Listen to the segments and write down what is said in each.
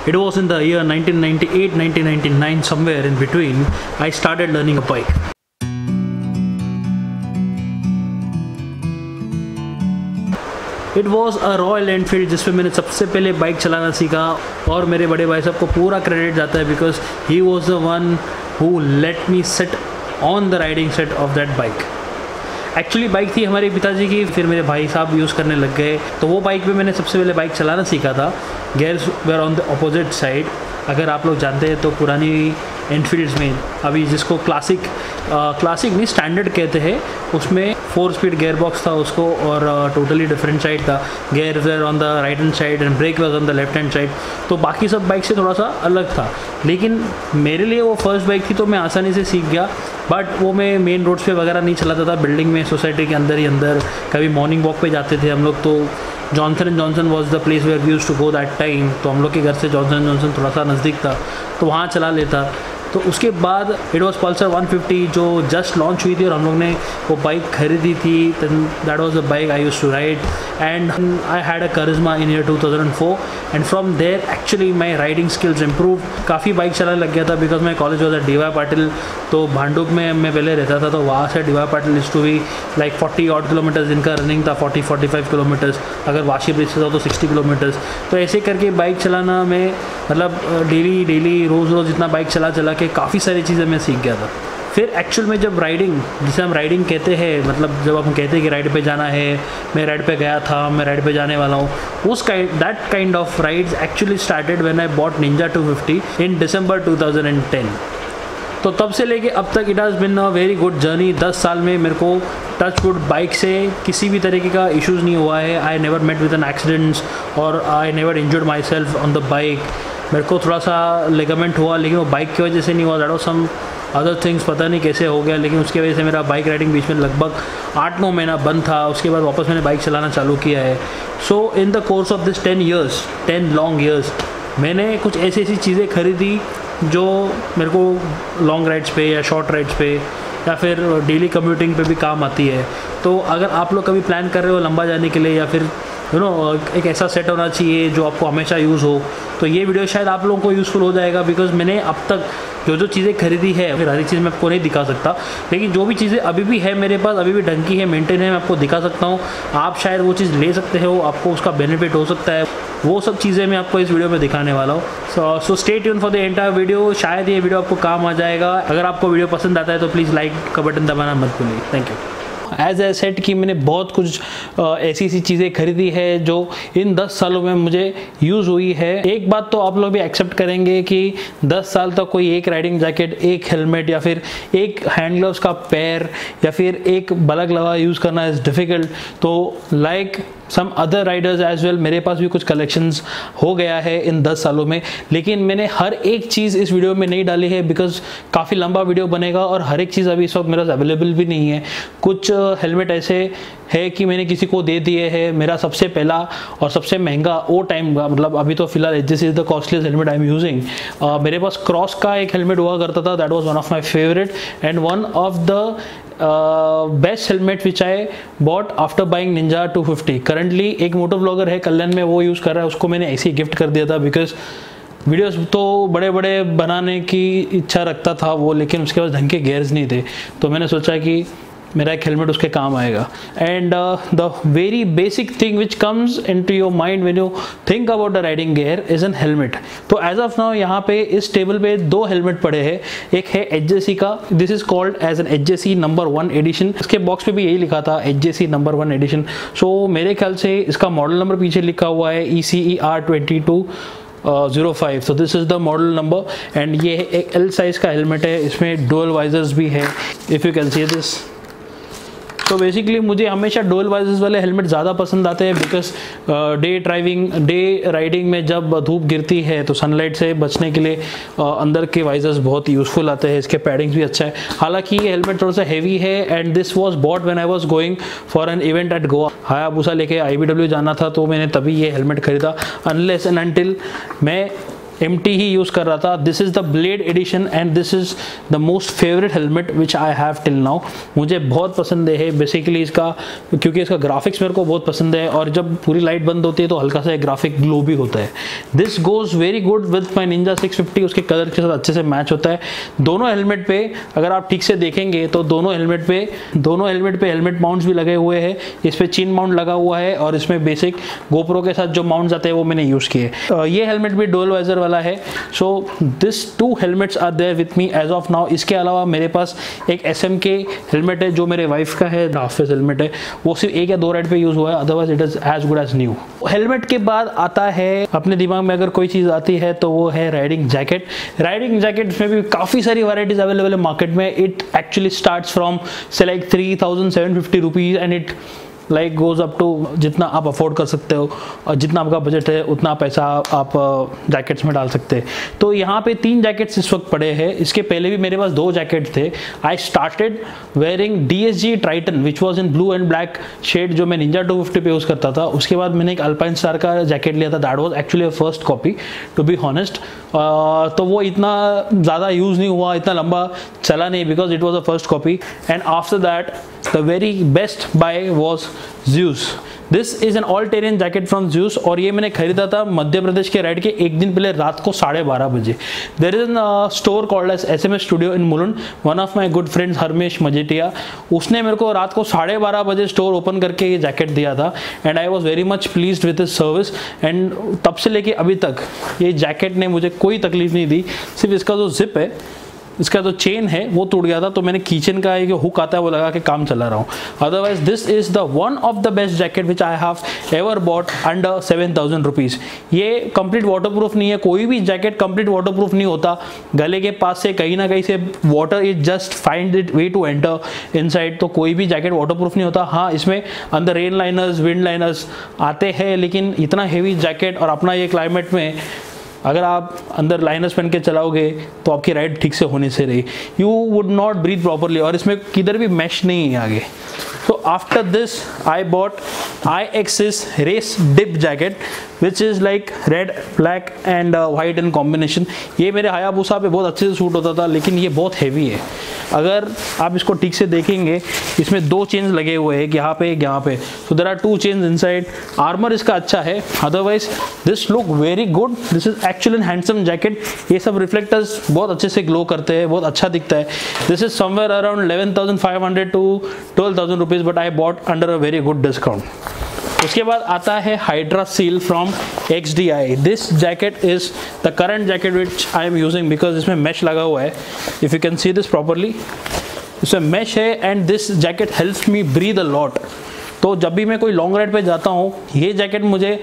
It was in the year 1998, 1999, somewhere in between, I started learning a bike. It was a royal Enfield जिसमें मैंने सबसे पहले bike चलाना सीखा, और मेरे बड़े भाई साहब को पूरा क्रेडिट जाता है because he was the one who let me sit on the riding set of that bike. Actually bike थी हमारे पिताजी की, फिर मेरे भाई साहब यूज़ करने लग गए, तो वो बाइक पे मैंने सबसे पहले बाइक चलाना सीखा था। Gears were on the opposite side. अगर आप लोग जानते हैं तो पुरानी एनफील्ड्स में अभी जिसको क्लासिक नहीं स्टैंडर्ड कहते हैं, उसमें 4 स्पीड गेयर बॉक्स था उसको, और टोटली डिफरेंट साइड था। Gear were on the right hand side and brake was on the left hand side. तो बाकी सब बाइक से थोड़ा सा अलग था, लेकिन मेरे लिए वो फर्स्ट बाइक थी तो मैं आसानी से सीख गया। बट वो मैं मेन रोड्स पे वगैरह नहीं चलाता था, बिल्डिंग में सोसाइटी के अंदर ही अंदर। कभी मॉर्निंग वॉक पे जाते थे हम लोग, तो Johnson and Johnson was the place where we used to go that time. तो हम लोग के घर से जॉनसन एंड जॉनसन थोड़ा सा नज़दीक था, तो वहाँ चला लेता। तो उसके बाद इट वॉज पल्सर 150 जो जस्ट लॉन्च हुई थी, और हम लोग ने वो बाइक खरीदी थी। That was the bike I used to ride, and I had a Karizma in year 2004, and from there actually my riding skills improve. काफ़ी बाइक चलाने लग गया था because my college was at DY Patil. तो भांडुप में मैं पहले रहता था, तो वहाँ से DY Patil is to be like 40 odd kilometres, जिनका रनिंग था 40-45 किलोमीटर्स, अगर वाशी ब्रिज से था तो 60 किलोमीटर्स। तो ऐसे करके बाइक चलाना में मतलब डेली रोज़ इतना बाइक चला के काफ़ी सारी चीज़ें मैं सीख गया था। फिर एक्चुअल में जब राइडिंग, जिसे हम राइडिंग कहते हैं, मतलब जब हम कहते हैं कि राइड पे जाना है, मैं राइड पे गया था, मैं राइड पे जाने वाला हूँ, that kind of rides actually started when I bought Ninja 250 in December 2010। तो तब से लेके अब तक it has been a very good journey. 10 साल में मेरे को टच वुड बाइक से किसी भी तरीके का इश्यूज़ नहीं हुआ है। I never met with an accidents और I never injured myself on the bike. मेरे को थोड़ा सा लिगामेंट हुआ, लेकिन वो बाइक की वजह से नहीं हुआ। That was some other things, पता नहीं कैसे हो गया, लेकिन उसकी वजह से मेरा बाइक राइडिंग बीच में लगभग 8-9 महीना बंद था। उसके बाद वापस मैंने बाइक चलाना चालू किया है। So in the course of this 10 long years मैंने कुछ ऐसी चीज़ें खरीदी जो मेरे को लॉन्ग राइड्स पे या शॉर्ट राइड्स पे या फिर डेली कम्यूटिंग पे भी काम आती है। तो अगर आप लोग कभी प्लान कर रहे हो लंबा जाने के लिए, या फिर एक ऐसा सेट होना चाहिए जो आपको हमेशा यूज़ हो, तो ये वीडियो शायद आप लोगों को यूज़फुल हो जाएगा। बिकॉज मैंने अब तक जो चीज़ें खरीदी है, फिर हर एक चीज़ मैं आपको नहीं दिखा सकता, लेकिन जो भी चीज़ें अभी भी है मेरे पास, अभी भी ढंग की है, मेंटेन है, मैं आपको दिखा सकता हूँ। आप शायद वो चीज़ ले सकते हो, आपको उसका बेनिफिट हो सकता है। वो सब चीज़ें मैं आपको इस वीडियो में दिखाने वाला हूँ। So stay tune for the entire video. शायद ये वीडियो आपको काम आ जाएगा। अगर आपको वीडियो पसंद आता है तो प्लीज़ लाइक का बटन दबाना मत भूलिए। Thank you. As a set कि मैंने बहुत कुछ ऐसी चीज़ें खरीदी है जो इन 10 सालों में मुझे यूज़ हुई है। एक बात तो आप लोग भी एक्सेप्ट करेंगे कि 10 साल तक कोई एक राइडिंग जैकेट, एक हेलमेट, या फिर एक हैंड ग्लव्स का पैर, या फिर एक बलग लगा यूज़ करना इज़ डिफ़िकल्ट। तो like some other riders as well, मेरे पास भी कुछ कलेक्शंस हो गया है इन 10 सालों में, लेकिन मैंने हर एक चीज़ इस वीडियो में नहीं डाली है बिकॉज काफ़ी लंबा वीडियो बनेगा और हर एक चीज़ अभी इस वक्त मेरे पास अवेलेबल भी नहीं है। कुछ हेलमेट ऐसे है कि मैंने किसी को दे दिए हैं। मेरा सबसे पहला और सबसे महंगा वो टाइम का, मतलब अभी तो फिलहाल this is the costliest helmet I am using. मेरे पास क्रॉस का एक हेलमेट हुआ करता था, that was one of my favourite and one of the best helmet which I bought after buying Ninja 250। Currently एक मोटो ब्लॉगर है कल्याण में, वो यूज़ कर रहा है, उसको मैंने ऐसे ही गिफ्ट कर दिया था बिकॉज वीडियोस तो बड़े बड़े बनाने की इच्छा रखता था वो, लेकिन उसके पास ढंग के गेयर्स नहीं थे, तो मैंने सोचा कि मेरा एक हेलमेट उसके काम आएगा। And the very basic thing which comes in to your mind when you think about the riding gear is an helmet. तो एज ऑफ नाउ यहाँ पे इस टेबल पे 2 हेलमेट पड़े हैं। एक है HJC का, this is called as an HJC number 1 edition. इसके बॉक्स पे भी यही लिखा था HJC नंबर 1 एडिशन। सो मेरे ख्याल से इसका मॉडल नंबर पीछे लिखा हुआ है ECER 2205। So this is the model number and ये एक L साइज का हेलमेट है। इसमें डुअल वाइजर्स भी है, if you can see this. तो बेसिकली मुझे हमेशा डुअल वाइजर्स वाले हेलमेट ज़्यादा पसंद आते हैं बिकॉज डे राइडिंग में जब धूप गिरती है तो सनलाइट से बचने के लिए अंदर के वाइजर्स बहुत यूज़फुल आते हैं। इसके पैडिंग्स भी अच्छा है। हालांकि ये हेलमेट थोड़ा सा हैवी है and this was bought when I was going for an event at Goa. Hayabusa लेके IBW जाना था, तो मैंने तभी ये हेलमेट खरीदा। अनलेस एंड अनटिल मैं MT ही यूज़ कर रहा था। This is the blade edition and this is the most favourite helmet which I have till now. मुझे बहुत पसंद है बेसिकली इसका, क्योंकि इसका ग्राफिक्स मेरे को बहुत पसंद है और जब पूरी लाइट बंद होती है तो हल्का सा ग्राफिक ग्लो भी होता है। This goes very good with my Ninja 650, उसके कलर के साथ अच्छे से मैच होता है। दोनों हेलमेट पे अगर आप ठीक से देखेंगे तो दोनों हेलमेट पे हेलमेट माउंट्स भी लगे हुए हैं। इस पे चिन माउंट लगा हुआ है और इसमें बेसिक गोप्रो के साथ जो माउंट्स आते हैं वो मैंने यूज़ किए। ये हेलमेट भी डुअल वाइजर वाला है। So this 2 helmets are there with me as of now. इसके अलावा मेरे पास एक SM के हेलमेट है जो मेरे वाइफ का है, हाफ फेस हेलमेट है, वो सिर्फ 1 या 2 राइड पे यूज़ हुआ है, otherwise it is as good as new. Helmet के बाद आता है, अपने दिमाग में अगर कोई चीज़ आती है तो वो है राइडिंग जैकेट। राइडिंग जैकेट में भी काफ़ी सारी वैराइटीज अवेलेबल है मार्केट में। इट एक्चुअली स्टार्ट्स फ्रॉम से like 3,750 rupees and it like goes up to जितना आप अफोर्ड कर सकते हो और जितना आपका बजट है उतना पैसा आप जैकेट्स में डाल सकते हैं। तो यहाँ पे 3 जैकेट्स इस वक्त पड़े हैं। इसके पहले भी मेरे पास 2 जैकेट थे। I started wearing DSG Triton which was in blue and black shade, जो मैं निंजा 250 पे यूज़ करता था। उसके बाद मैंने एक अल्पाइन स्टार का जैकेट लिया था, that was actually a first copy to be honest. तो वो इतना ज़्यादा यूज़ नहीं हुआ, इतना लंबा चला नहीं, because it was a first copy. And after that the very best buy was Zeus। This is an all terrain jacket from Zeus और ये मैंने खरीदा था मध्य प्रदेश के राइड के एक दिन पहले रात को 12:30 बजे। There is an store called as SMS studio in Mulund. One of my good friends Harmesh Majethia, उसने मेरे को रात को 12:30 बजे स्टोर ओपन करके ये जैकेट दिया था and I was very much pleased with his service. And तब से लेके अभी तक ये जैकेट ने मुझे कोई तकलीफ नहीं दी। सिर्फ इसका जो जिप है, इसका जो चेन है वो टूट गया था, तो मैंने कीचेन का एक हुक आता है वो लगा के काम चला रहा हूँ। Otherwise this is the one of the best jacket which I have ever bot under 7,000 rupees. ये कंप्लीट वाटरप्रूफ नहीं है, कोई भी जैकेट कंप्लीट वाटरप्रूफ नहीं होता। गले के पास से कहीं ना कहीं से water is just find it way to enter inside, तो कोई भी जैकेट वाटरप्रूफ नहीं होता। हाँ, इसमें अंदर रेन लाइनर्स, विंड लाइनर्स आते हैं, लेकिन इतना हेवी जैकेट और अपना ये क्लाइमेट में अगर आप अंदर लाइनर्स पहन के चलाओगे तो आपकी राइड ठीक से होने से रही, you would not breathe properly. और इसमें किधर भी मैश नहीं है आगे। So after this I bought iAxis Race Dip jacket which is like red, black and white in combination। ये मेरे हायाबुसा पे बहुत अच्छे से सूट होता था, लेकिन ये बहुत हैवी है। अगर आप इसको ठीक से देखेंगे इसमें 2 चेन्स लगे हुए हैं, यहाँ पे एक यहाँ पे। So there are 2 chains inside। Armour इसका अच्छा है, otherwise this look very good. This is actually handsome jacket. ये सब रिफ्लेक्टर्स बहुत अच्छे से ग्लो करते हैं, बहुत अच्छा दिखता है। This is somewhere around 11,500 to 12,000 rupees, but I bought under a very good discount. उसके बाद आता है hydra seal from XDI। This jacket is the current jacket which I am using because इसमें मैश लगा हुआ है। If you can see this properly, इसमें mash है and this jacket helps me breathe a lot. तो जब भी मैं कोई लॉन्ग राइड पे जाता हूँ ये जैकेट मुझे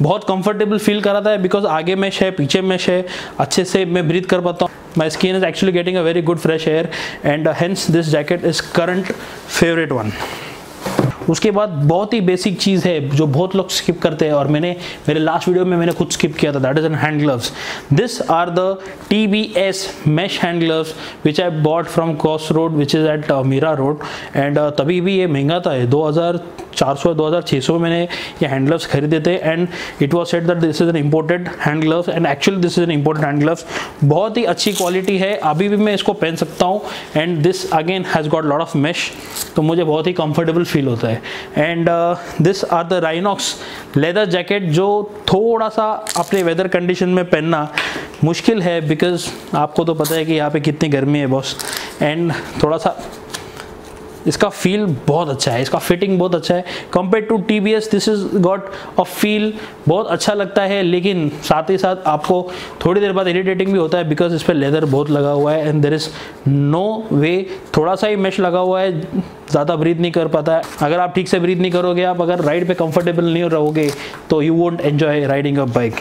बहुत कंफर्टेबल फील कराता है, बिकॉज आगे मैश है, पीछे मैश है, अच्छे से मैं ब्रीथ कर पाता हूँ। My skin is actually getting a very good fresh air and hence this jacket is current favourite one. उसके बाद बहुत ही बेसिक चीज़ है जो बहुत लोग स्किप करते हैं और मैंने मेरे लास्ट वीडियो में मैंने खुद स्किप किया था, that is an hand gloves. This are the TBS mesh hand gloves which I bought from Cross Road which is at Mira Road and तभी भी ये महंगा था, 2,400-2,600 में मैंने ये हैंड ग्लव्स खरीदे थे and it was said that this is an imported hand gloves and actually this is an imported hand gloves. बहुत ही अच्छी क्वालिटी है, अभी भी मैं इसको पहन सकता हूँ and this again has got lot of mesh, तो मुझे बहुत ही कंफर्टेबल फील होता है। And this are the Rynox leather jacket, जो थोड़ा सा अपने वेदर कंडीशन में पहनना मुश्किल है, बिकॉज आपको तो पता है कि यहाँ पे कितनी गर्मी है बॉस। एंड थोड़ा सा इसका फील बहुत अच्छा है, इसका फिटिंग बहुत अच्छा है compare to TBS। This is got a feel बहुत अच्छा लगता है, लेकिन साथ ही साथ आपको थोड़ी देर बाद इरिटेटिंग भी होता है बिकॉज इस पर लेदर बहुत लगा हुआ है एंड देर इज़ नो वे, थोड़ा सा ही मैश लगा हुआ है, ज़्यादा ब्रीथ नहीं कर पाता है। अगर आप ठीक से ब्रीथ नहीं करोगे, आप अगर राइड पे कंफर्टेबल नहीं रहोगे तो you won't enjoy riding a bike.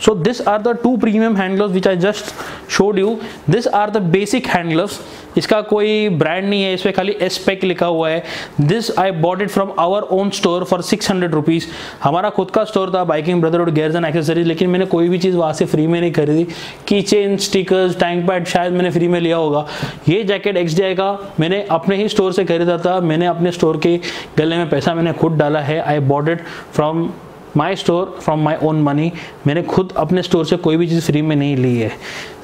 So these are the 2 premium hand gloves which I just showed you. These are the basic hand gloves. इसका कोई ब्रांड नहीं है, इस पर खाली SPEC लिखा हुआ है। This I bought it from our own store for 600 rupees. हमारा खुद का स्टोर था biking brotherhood gears and accessories, लेकिन मैंने कोई भी चीज़ वहाँ से फ्री में नहीं खरीदी। की चेन, स्टिकर्स, टैंक पैड शायद मैंने फ्री में लिया होगा। ये जैकेट XDI का मैंने अपने ही स्टोर से खरीदा था, मैंने अपने स्टोर के गले में पैसा मैंने खुद डाला है। आई bought it from my store from my own money. मैंने खुद अपने स्टोर से कोई भी चीज़ फ्री में नहीं ली है।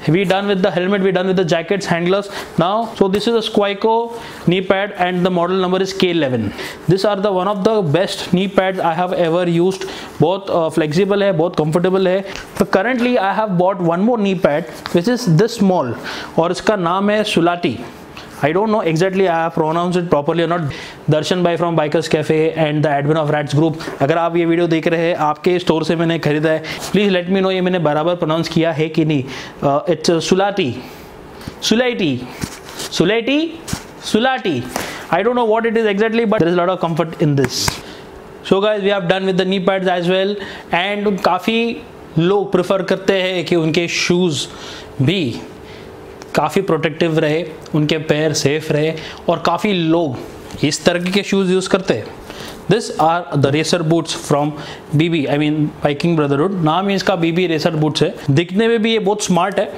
We done with the helmet, we done with the jackets, hand gloves. Now, so this is a Squeiko knee pad and the model number is K11. These are the one of the best knee pads I have ever used. बहुत flexible है, बहुत comfortable है। So currently I have bought one more knee pad which is this small और इसका नाम है Sulati. I don't know exactly I have pronounced it properly or not. दर्शन भाई from bikers cafe and the admin of rats group, अगर आप ये video देख रहे हैं, आपके स्टोर से मैंने खरीदा है, प्लीज़ लेट मी नो ये मैंने बराबर प्रोनाउंस किया है कि नहीं। It's सुलाटी, सुलाटी, सुलाटी, सुलाटी। I don't know what it is exactly, but there is a lot of comfort in this. So guys, we have done with the knee pads as well, and काफ़ी लोग prefer करते हैं कि उनके शूज़ भी काफ़ी protective रहे, उनके पैर सेफ रहे, और काफ़ी लोग इस तरह के शूज़ यूज़ करते हैं। This are the racer boots from BB, I mean biking brotherhood, नाम ही इसका बीबी रेसर बूट्स है। दिखने में भी ये बहुत स्मार्ट है।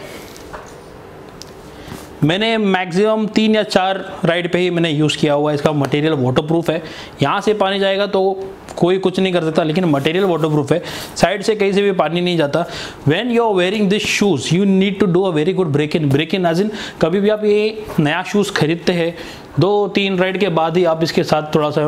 मैंने मैक्सिमम 3 या 4 राइड पे ही मैंने यूज़ किया हुआ है। इसका मटेरियल वाटरप्रूफ है, यहाँ से पानी जाएगा तो कोई कुछ नहीं कर सकता, लेकिन मटेरियल वाटरप्रूफ है, साइड से कहीं से भी पानी नहीं जाता। When you are wearing this shoes you need to do a very good break in as in, कभी भी आप ये नया शूज़ खरीदते हैं 2-3 राइड के बाद ही आप इसके साथ थोड़ा सा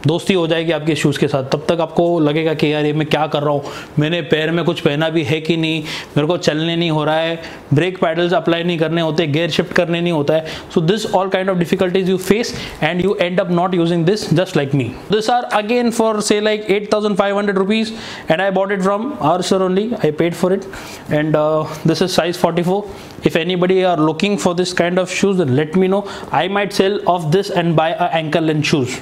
दोस्ती हो जाएगी आपके शूज़ के साथ। तब तक आपको लगेगा कि यार ये मैं क्या कर रहा हूँ, मैंने पैर में कुछ पहना भी है कि नहीं, मेरे को चलने नहीं हो रहा है, ब्रेक पैडल्स अप्लाई नहीं करने होते, गियर शिफ्ट करने नहीं होता है। So this all kind of difficulties you face and you end up not using this just like me. This are again for say like 8,500 rupees and I bought it from our store only. I paid for it and this is size 44. If anybody are looking for this kind of shoes, then let me know. I might sell off this and buy a ankle length shoes.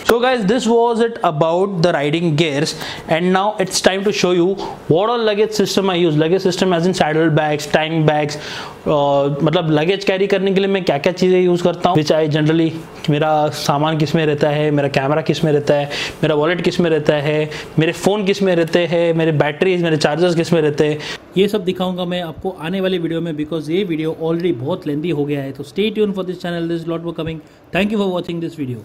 So guys, this was it about the riding gears, and now it's time to show you what all luggage system I use. Luggage system as in saddle bags, tank bags, मतलब luggage carry करने के लिए मैं क्या क्या चीज़ें use करता हूँ, विच आई जनरली, मेरा सामान किस में रहता है, मेरा कैमरा किस में रहता है, मेरा वॉलेट किस में रहता है, मेरे फ़ोन किस में रहते हैं, मेरे बैटरीज, मेरे चार्जर्स किस में रहते हैं, ये सब दिखाऊंगा मैं आपको आने वाली वीडियो में, बिकॉज ये वीडियो ऑलरेडी बहुत लेंदी हो गया है। तो stay tune for this channel, this lot for coming. Thank you for watching this video.